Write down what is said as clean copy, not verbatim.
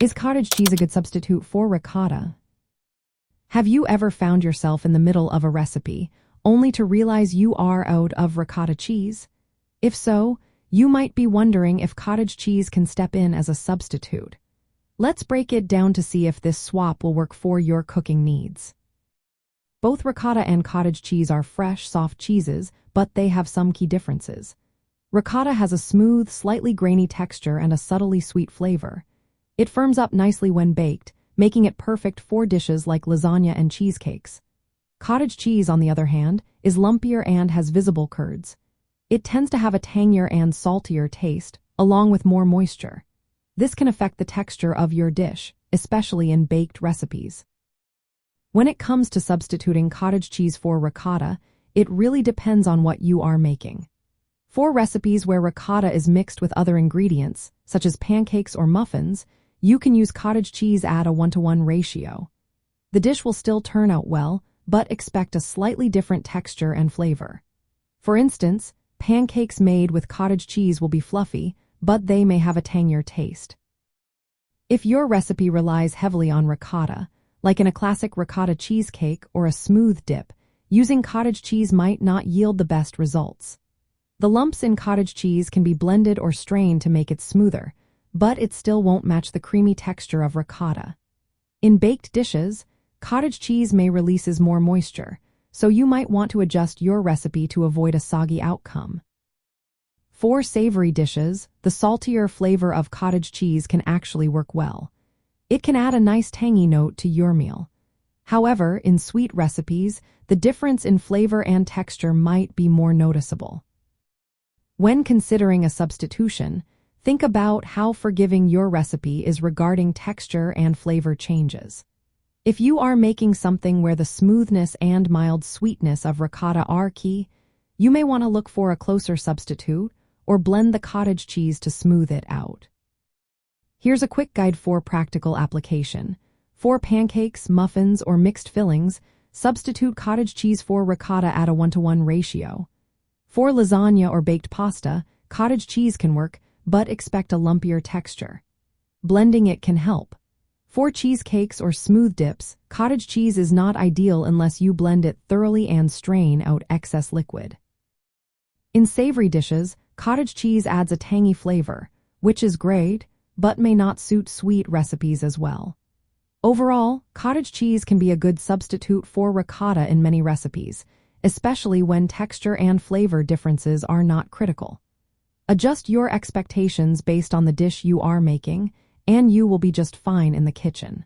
Is cottage cheese a good substitute for ricotta? Have you ever found yourself in the middle of a recipe, only to realize you are out of ricotta cheese? If so, you might be wondering if cottage cheese can step in as a substitute. Let's break it down to see if this swap will work for your cooking needs. Both ricotta and cottage cheese are fresh, soft cheeses, but they have some key differences. Ricotta has a smooth, slightly grainy texture and a subtly sweet flavor. It firms up nicely when baked, making it perfect for dishes like lasagna and cheesecakes. Cottage cheese, on the other hand, is lumpier and has visible curds. It tends to have a tangier and saltier taste, along with more moisture. This can affect the texture of your dish, especially in baked recipes. When it comes to substituting cottage cheese for ricotta, it really depends on what you are making. For recipes where ricotta is mixed with other ingredients, such as pancakes or muffins, you can use cottage cheese at a 1-to-1 ratio. The dish will still turn out well, but expect a slightly different texture and flavor. For instance, pancakes made with cottage cheese will be fluffy, but they may have a tangier taste. If your recipe relies heavily on ricotta, like in a classic ricotta cheesecake or a smooth dip, using cottage cheese might not yield the best results. The lumps in cottage cheese can be blended or strained to make it smoother, but it still won't match the creamy texture of ricotta. In baked dishes, cottage cheese may release more moisture, so you might want to adjust your recipe to avoid a soggy outcome. For savory dishes, the saltier flavor of cottage cheese can actually work well. It can add a nice tangy note to your meal. However, in sweet recipes, the difference in flavor and texture might be more noticeable. When considering a substitution, think about how forgiving your recipe is regarding texture and flavor changes. If you are making something where the smoothness and mild sweetness of ricotta are key, you may want to look for a closer substitute or blend the cottage cheese to smooth it out. Here's a quick guide for practical application. For pancakes, muffins, or mixed fillings, substitute cottage cheese for ricotta at a 1-to-1 ratio. For lasagna or baked pasta, cottage cheese can work, but expect a lumpier texture. Blending it can help. For cheesecakes or smooth dips, cottage cheese is not ideal unless you blend it thoroughly and strain out excess liquid. In savory dishes, cottage cheese adds a tangy flavor, which is great, but may not suit sweet recipes as well. Overall, cottage cheese can be a good substitute for ricotta in many recipes, especially when texture and flavor differences are not critical. Adjust your expectations based on the dish you are making, and you will be just fine in the kitchen.